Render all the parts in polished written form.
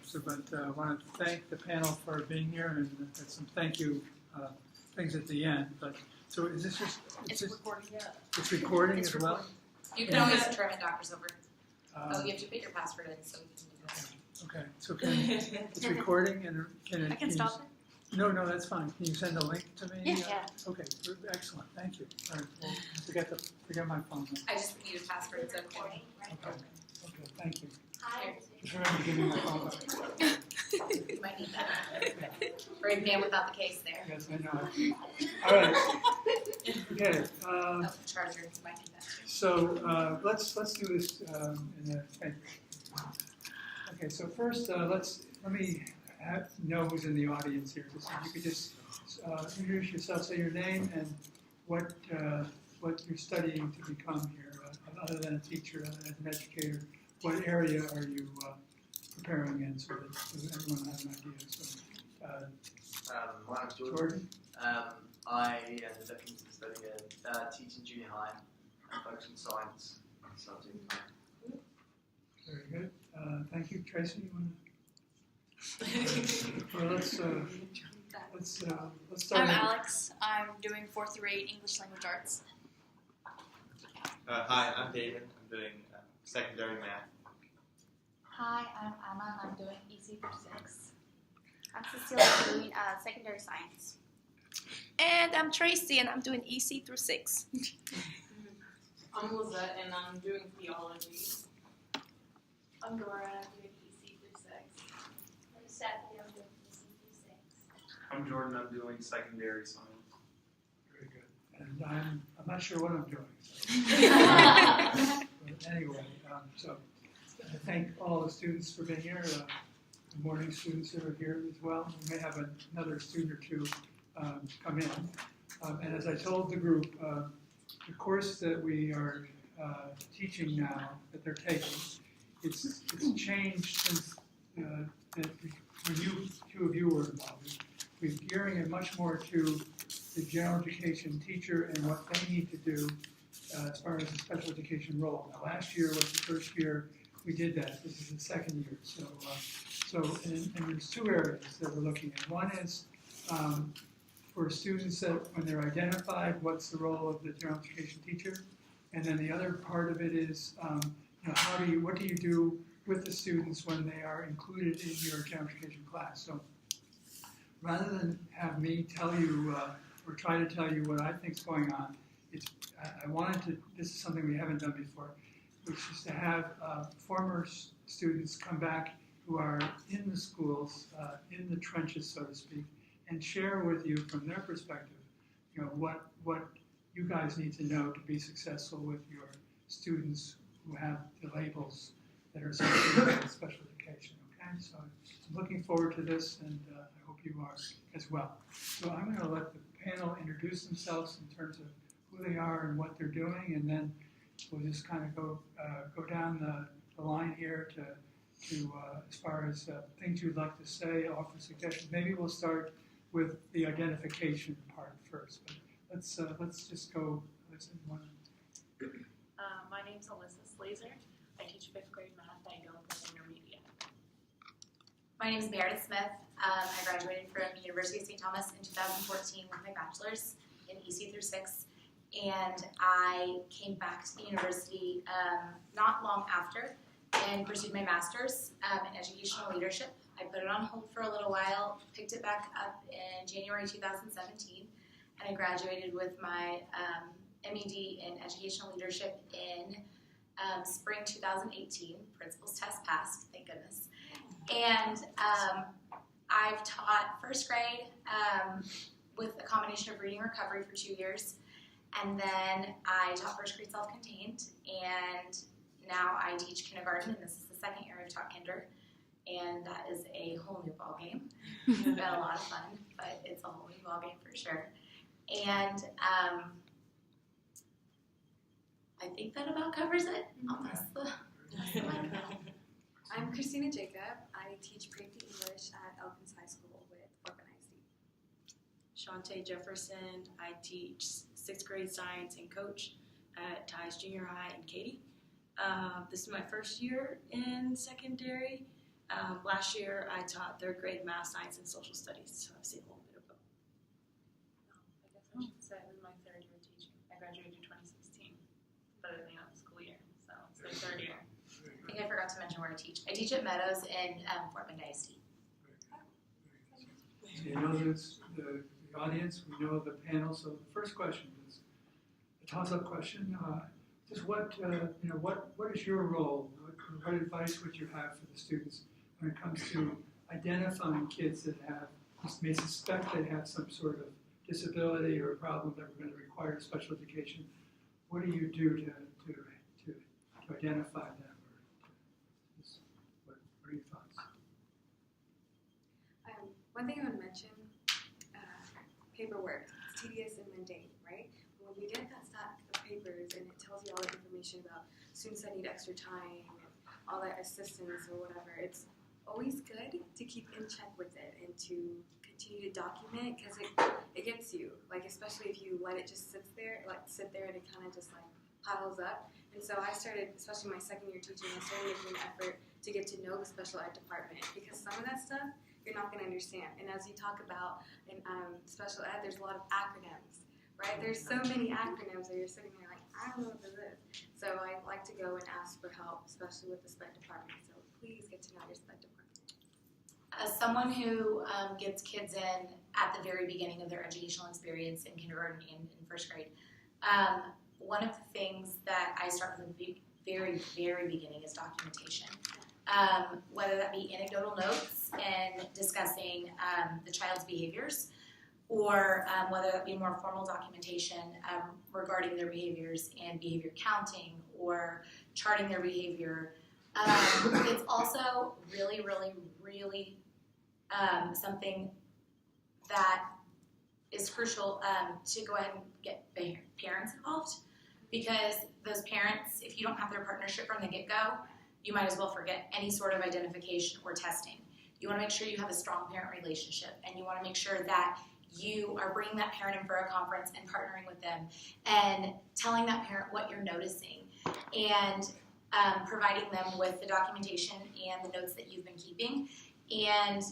So, but I wanted to thank the panel for being here, and had some thank you things at the end. But so is this just? It's recording. Yeah. It's recording as well. You can always try my doctor's over. You have to put your password in, so we can do that. Okay. So it's recording, and can it? I can stop it. No, that's fine. Can you send a link to me? Yeah. Okay, excellent. Thank you. All right, well, forget my phone number. I just need a password. It's okay. Okay, thank you. Here. Just remember to give me my phone number. You might need that. Brave man without the case there. Yes, I know. All right. Okay. Oh, the charger. You might need that. So let's do this in a. Okay. So first, let me know who's in the audience here. If you could just introduce yourself, say your name and what you're studying to become here, other than a teacher, as an educator. What area are you preparing in, so that everyone has an idea? So, my name's Jordan. I am looking to study teaching junior high and focus on science. So I'm doing that. Very good. Thank you, Tracy. You want to? Well, let's start. I'm Alex. I'm doing 4th through 8 English Language Arts. Hi, I'm David. I'm doing secondary math. Hi, I'm Anna. I'm doing EC through 6. I'm Cecilia. I'm doing secondary science. And I'm Tracy, and I'm doing EC through 6. I'm Lizette, and I'm doing theology. I'm Dora. I'm doing EC through 6. I'm Stephanie. I'm doing EC through 6. I'm Jordan. I'm doing secondary science. Very good. And I'm not sure what I'm doing. But anyway, so I thank all the students for being here. The morning students that are here as well. We may have another student or two come in. And as I told the group, the course that we are teaching now, that they're taking, it's changed since when two of you were involved. We're gearing it much more to the general education teacher and what they need to do as far as the special education role. Now, last year was the first year we did that. This is the second year. And there's two areas that we're looking at. One is for students that when they're identified, what's the role of the general education teacher? And then the other part of it is, what do you do with the students when they are included in your general education class? So rather than have me tell you or try to tell you what I think is going on, I wanted to, this is something we haven't done before, which is to have former students come back who are in the schools, in the trenches, so to speak, and share with you from their perspective, what you guys need to know to be successful with your students who have the labels that are associated with special education. Okay, so I'm looking forward to this, and I hope you are as well. So I'm going to let the panel introduce themselves in terms of who they are and what they're doing, and then we'll just kind of go down the line here to as far as things you'd like to say, offer suggestions. Maybe we'll start with the identification part first, but let's just go. My name's Alyssa Slazer. I teach 5th grade math. I don't go intermediate. My name is Meredith Smith. I graduated from University of St. Thomas in 2014 with my bachelor's in EC through 6. And I came back to the university not long after and pursued my master's in educational leadership. I put it on hold for a little while, picked it back up in January 2017, and I graduated with my MED in educational leadership in spring 2018. Principals test passed, thank goodness. And I've taught 1st grade with a combination of reading recovery for 2 years. And then I taught 1st grade self-contained, and now I teach kindergarten, and this is the 2nd year I've taught kinder, and that is a whole new ballgame. It's been a lot of fun, but it's a whole new ballgame for sure. And I think that about covers it. I'll pass the mic now. I'm Christina Jacob. I teach pre-P English at Elkins High School with Organized. Shantae Jefferson. I teach 6th grade science and coach at Ty's Junior High in Katy. This is my first year in secondary. Last year, I taught third grade math, science, and social studies, so I've seen a little bit of both. I guess I should say it was my third year teaching. I graduated in 2016, but the school year, so it's the third year. I think I forgot to mention where I teach. I teach at Meadows in Fort Bend ISD. So you know the audience, we know the panel. So the first question is a toss-up question. Just what is your role? What advice would you have for the students when it comes to identifying kids that may suspect they have some sort of disability or a problem that we're going to require special education? What do you do to identify them? What are your thoughts? One thing I would mention, paperwork. It's tedious and mundane, right? When you get that stack of papers and it tells you all the information about students that need extra time and all that assistance or whatever, it's always good to keep in check with it and to continue to document, because it gets you, like, especially if you let it just sit there and it kind of just like piles up. And so I started, especially my second year teaching, I started making an effort to get to know the special ed department, because some of that stuff you're not going to understand. And as you talk about in special ed, there's a lot of acronyms, right? There's so many acronyms that you're sitting there like, I don't know what this is. So I like to go and ask for help, especially with the SPED department. So please get to know your SPED department. As someone who gets kids in at the very beginning of their educational experience in kindergarten and in first grade, one of the things that I start from the very, very beginning is documentation. Whether that be anecdotal notes and discussing the child's behaviors, or whether that be more formal documentation regarding their behaviors and behavior counting or charting their behavior. It's also really, really, really something that is crucial to go ahead and get parents involved, because those parents, if you don't have their partnership from the get-go, you might as well forget any sort of identification or testing. You want to make sure you have a strong parent relationship, and you want to make sure that you are bringing that parent in for a conference and partnering with them and telling that parent what you're noticing and providing them with the documentation and the notes that you've been keeping, and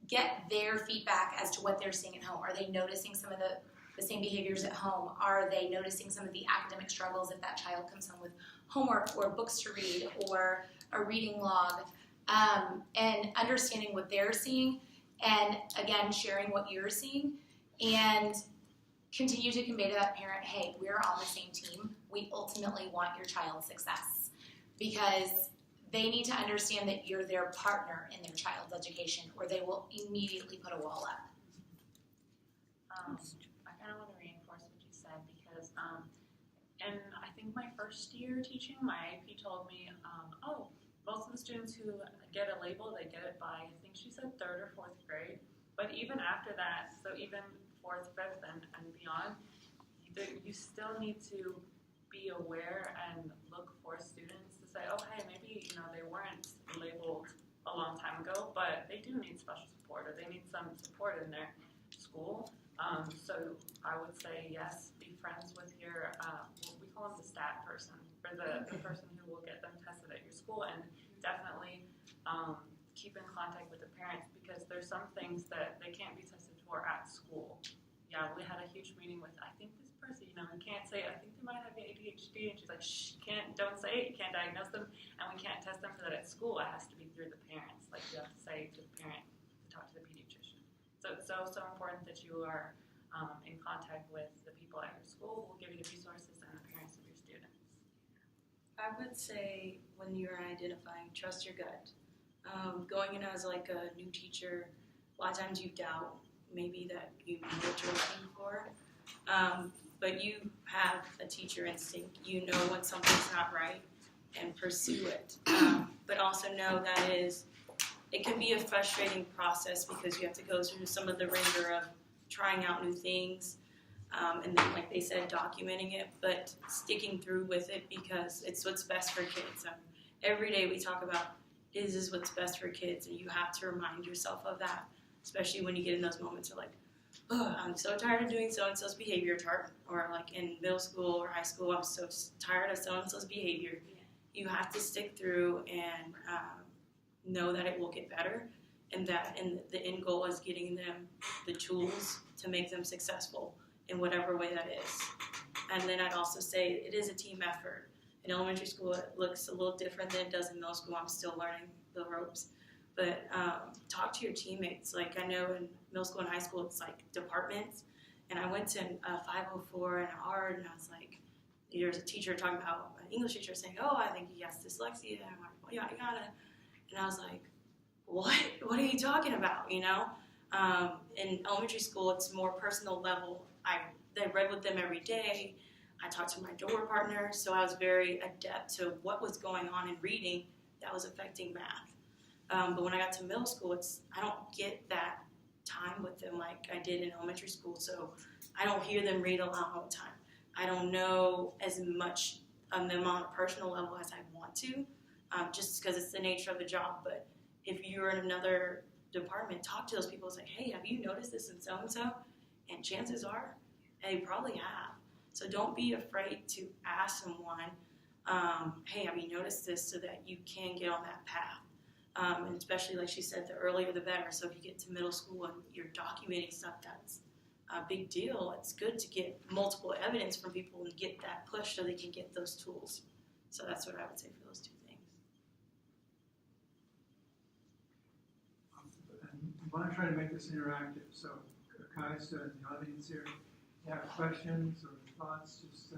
get their feedback as to what they're seeing at home. Are they noticing some of the same behaviors at home? Are they noticing some of the academic struggles if that child comes home with homework or books to read or a reading log? And understanding what they're seeing, and again, sharing what you're seeing, and continue to convey to that parent, hey, we're on the same team. We ultimately want your child's success, because they need to understand that you're their partner in their child's education, or they will immediately put a wall up. I kind of want to reinforce what you said, because and I think my first year teaching, my AP told me, most of the students who get a label, they get it by, I think she said 3rd or 4th grade. But even after that, so even 4th, 5th, and beyond, you still need to be aware and look for students to say, oh, hey, maybe they weren't labeled a long time ago, but they do need special support, or they need some support in their school. So I would say, yes, be friends with your, we call him the stat person, or the person who will get them tested at your school, and definitely keep in contact with the parents, because there's some things that they can't be tested for at school. Yeah, we had a huge meeting with, I think this person, we can't say, I think they might have ADHD, and she's like, shh, don't say it, you can't diagnose them, and we can't test them for that at school. It has to be through the parents. Like, you have to say to the parent to talk to the pediatrician. So it's so important that you are in contact with the people at your school who will give you the resources, and the parents of your students. I would say when you're identifying, trust your gut. Going in as like a new teacher, a lot of times you doubt maybe that you know what you're looking for, but you have a teacher instinct. You know when something's not right and pursue it. But also know that it can be a frustrating process, because you have to go through some of the ringer of trying out new things, and then, like they said, documenting it, but sticking through with it, because it's what's best for kids. Every day we talk about, is this what's best for kids, and you have to remind yourself of that, especially when you get in those moments of like, oh, I'm so tired of doing so-and-so's behavior chart, or like in middle school or high school, I'm so tired of so-and-so's behavior. You have to stick through and know that it will get better, and the end goal is getting them the tools to make them successful in whatever way that is. And then I'd also say it is a team effort. In elementary school, it looks a little different than it does in middle school. I'm still learning the ropes. But talk to your teammates. Like, I know in middle school and high school, it's like departments. And I went to 504 and art, and I was like, there's a teacher talking about, an English teacher saying, oh, I think he has dyslexia. And I'm like, well, yada, yada. And I was like, what? What are you talking about, you know? In elementary school, it's more personal level. I read with them every day. I talked to my door partner, so I was very adept to what was going on in reading that was affecting math. But when I got to middle school, I don't get that time with them like I did in elementary school, so I don't hear them read aloud all the time. I don't know as much on them on a personal level as I want to, just because it's the nature of the job. But if you're in another department, talk to those people. It's like, hey, have you noticed this in so-and-so? And chances are, they probably have. So don't be afraid to ask someone, hey, have you noticed this, so that you can get on that path. And especially, like she said, the earlier the better. So if you get to middle school and you're documenting stuff that's a big deal, it's good to get multiple evidence from people and get that push so they can get those tools. So that's what I would say for those two things. And we want to try to make this interactive. So, guys in the audience here, if you have questions or thoughts, just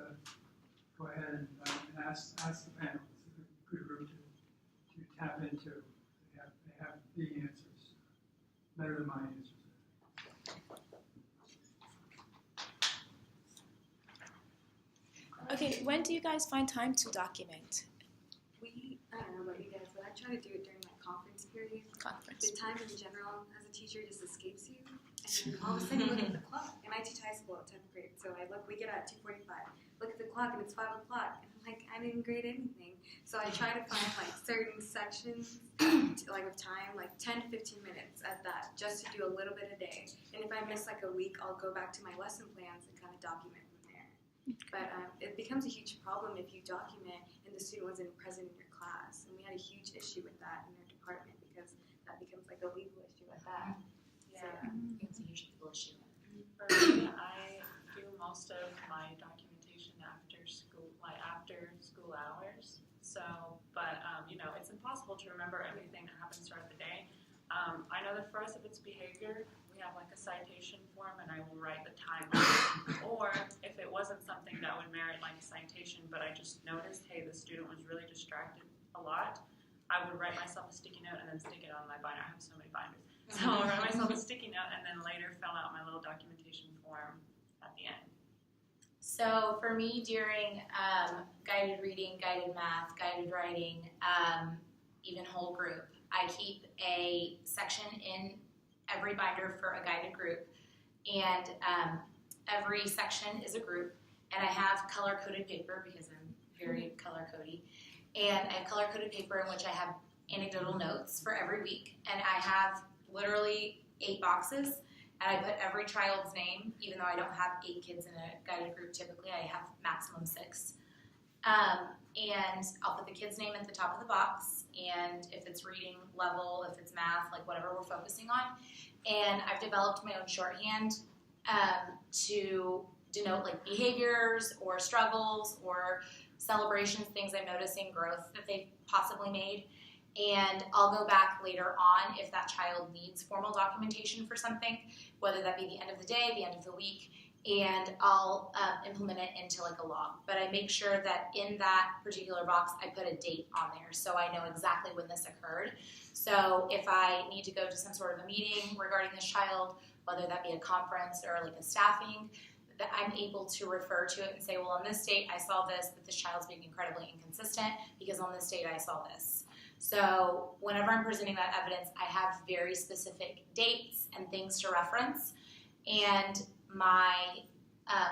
go ahead and ask the panel. It's a good group to tap into. They have the answers, better than my answers. Okay, when do you guys find time to document I don't know about you guys, but I try to do it during my conference period. conference? The time in general as a teacher just escapes you, and then all of a sudden you look at the clock. And I teach high school at 10th grade, so we get out at 2:45. Look at the clock, and it's 5 o'clock, and I'm like, I didn't grade anything. So I try to find like certain sections, like of time, like 10 to 15 minutes at that, just to do a little bit a day. And if I miss like a week, I'll go back to my lesson plans and kind of document from there. But it becomes a huge problem if you document and the student wasn't present in your class. And we had a huge issue with that in our department, because that becomes like a legal issue at that. Yeah. It's a huge legal issue. For me, I do most of my documentation after school hours. So, but it's impossible to remember everything that happens throughout the day. I know that for us, if it's behavior, we have like a citation form, and I will write the time. Or if it wasn't something that would merit like a citation, but I just noticed, hey, the student was really distracted a lot, I would write myself a sticky note and then stick it on my binder. I have so many binders. So I'll write myself a sticky note and then later fill out my little documentation form at the end. So for me, during guided reading, guided math, guided writing, even whole group, I keep a section in every binder for a guided group, and every section is a group, and I have color-coded paper because I'm very color-coded, and I have color-coded paper in which I have anecdotal notes for every week, and I have literally 8 boxes, and I put every child's name, even though I don't have 8 kids in a guided group typically, I have maximum 6. And I'll put the kid's name at the top of the box, and if it's reading level, if it's math, like whatever we're focusing on. And I've developed my own shorthand to denote like behaviors or struggles or celebrations, things I'm noticing, growth that they've possibly made. And I'll go back later on if that child needs formal documentation for something, whether that be the end of the day, the end of the week, and I'll implement it into like a log. But I make sure that in that particular box, I put a date on there so I know exactly when this occurred. So if I need to go to some sort of a meeting regarding this child, whether that be a conference or like a staffing, that I'm able to refer to it and say, well, on this date I saw this, but this child's being incredibly inconsistent because on this date I saw this. So whenever I'm presenting that evidence, I have very specific dates and things to reference, and my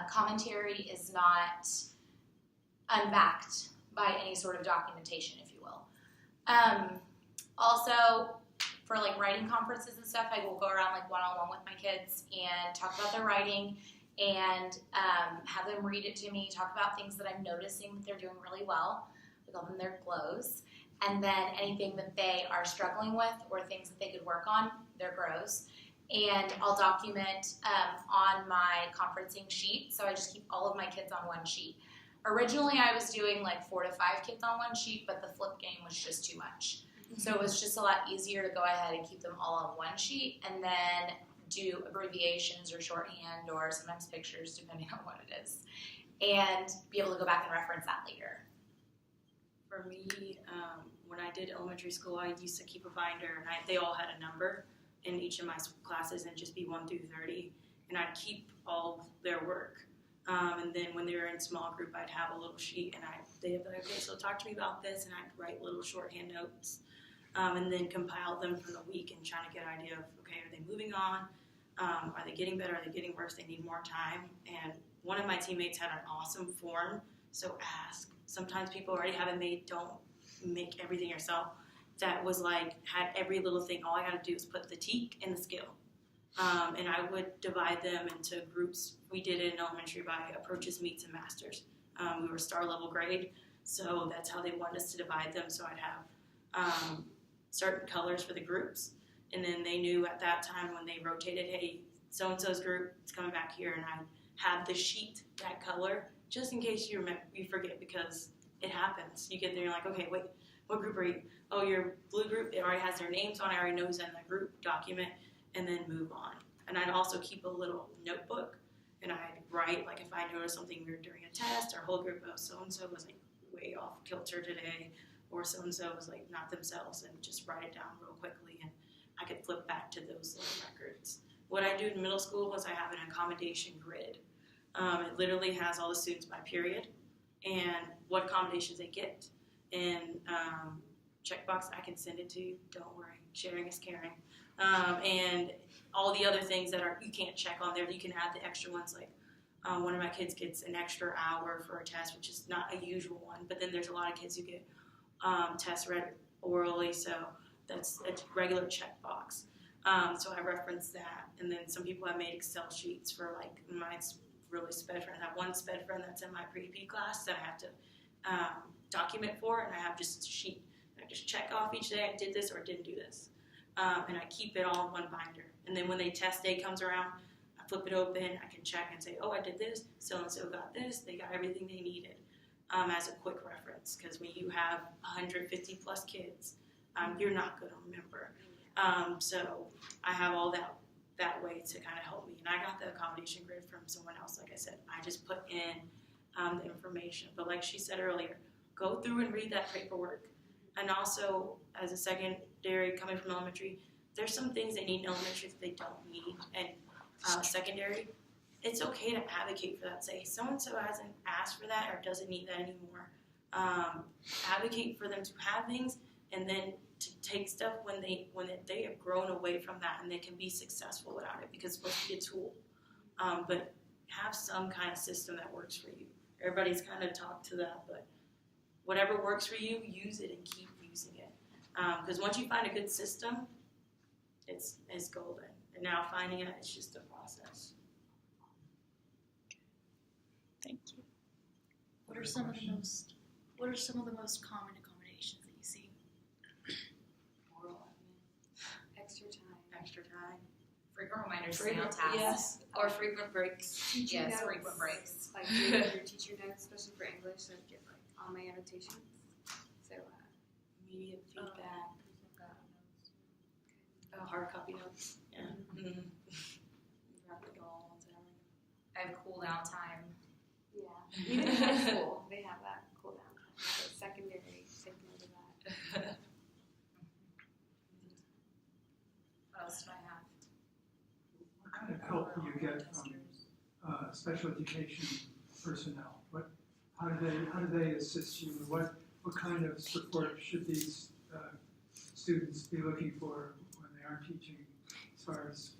commentary is not unbacked by any sort of documentation, if you will. Also, for like writing conferences and stuff, I will go around like one-on-one with my kids and talk about their writing and have them read it to me, talk about things that I'm noticing that they're doing really well. We call them their glows. and then anything that they are struggling with or things that they could work on, their grows. And I'll document on my conferencing sheet, so I just keep all of my kids on one sheet. Originally, I was doing like 4 to 5 kids on one sheet, but the flip game was just too much. So it was just a lot easier to go ahead and keep them all on one sheet and then do abbreviations or shorthand or sometimes pictures, depending on what it is, and be able to go back and reference that later. For me, when I did elementary school, I used to keep a binder, and they all had a number in each of my classes, and just be 1 through 30, and I'd keep all of their work. And then when they were in small group, I'd have a little sheet, and they'd be like, okay, so talk to me about this, and I'd write little shorthand notes, and then compile them from the week and trying to get an idea of, okay, are they moving on? Are they getting better? Are they getting worse? They need more time. And one of my teammates had an awesome form, so ask. Sometimes people already have it made, don't make everything yourself. That was like, had every little thing. All I got to do is put the teak and the skill. And I would divide them into groups. We did it in elementary by approaches, meets, and masters. We were star level grade, so that's how they wanted us to divide them. So I'd have certain colors for the groups, and then they knew at that time when they rotated, hey, so-and-so's group is coming back here, and I'd have the sheet that color, just in case you forget, because it happens. You get there, you're like, okay, wait, what group are you? Oh, your blue group, it already has their names on it, I already know who's in the group document, and then move on. And I'd also keep a little notebook, and I'd write, like if I noticed something weird during a test, our whole group of so-and-so was like way off kilter today, or so-and-so was like not themselves, and just write it down real quickly, and I could flip back to those little records. What I do in middle school was I have an accommodation grid. It literally has all the students by period and what accommodations they get. And checkbox, I can send it to you, don't worry, sharing is caring. And all the other things that you can't check on there, you can add the extra ones, like one of my kids gets an extra hour for a test, which is not a usual one, but then there's a lot of kids who get tests read orally, so that's a regular checkbox. So I reference that, and then some people have made Excel sheets for, like, mine's really SPED friend. I have one SPED friend that's in my pre-P class that I have to document for, and I have just a sheet. I just check off each day, I did this or didn't do this. And I keep it all in one binder. And then when the test day comes around, I flip it open, I can check and say, oh, I did this, so-and-so got this, they got everything they needed, as a quick reference. Because when you have 150 plus kids, you're not going to remember. So I have all that way to kind of help me. And I got the accommodation grid from someone else, like I said. I just put in the information. But like she said earlier, go through and read that paperwork. And also, as a secondary coming from elementary, there's some things they need in elementary that they don't need. And secondary, it's okay to advocate for that. Say, so-and-so hasn't asked for that or doesn't need that anymore. Advocate for them to have things, and then to take stuff when they have grown away from that and they can be successful without it, because it's supposed to be a tool. But have some kind of system that works for you. Everybody's kind of talked to that, but whatever works for you, use it and keep using it. Because once you find a good system, it's golden. And now finding it, it's just a process. Thank you. What are some of the most common accommodations that you see? Oral admin. Extra time. Frequent reminders, stay on task. Yes, or frequent breaks. Teacher Yes, notes. frequent breaks. Like doing your teacher notes, especially for English, so I get like all my annotations. So Immediate feedback. Hard copy notes. Yeah. Mm-hmm. Wrap it all once I have cool down time. yeah, even in high school they have that cool down time. So secondary, take note of that. What else do I have? What kind of help do you get from special education personnel? How do they assist you? What kind of support should these students be looking for when they are teaching, as far as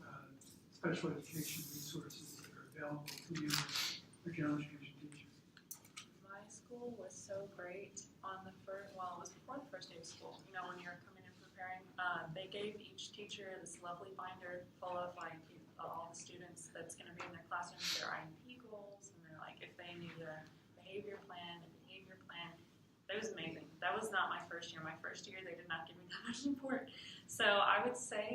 special education resources that are available to you for general education teachers? My school was so great on the first, well, it was before the first day of school, you know, when you're coming in preparing, they gave each teacher this lovely binder full of like all the students that's going to be in their classrooms, their IEP goals, and they're like, if they need a behavior plan, It was amazing. That was not my first year. My first year, they did not give me that much support. So I would say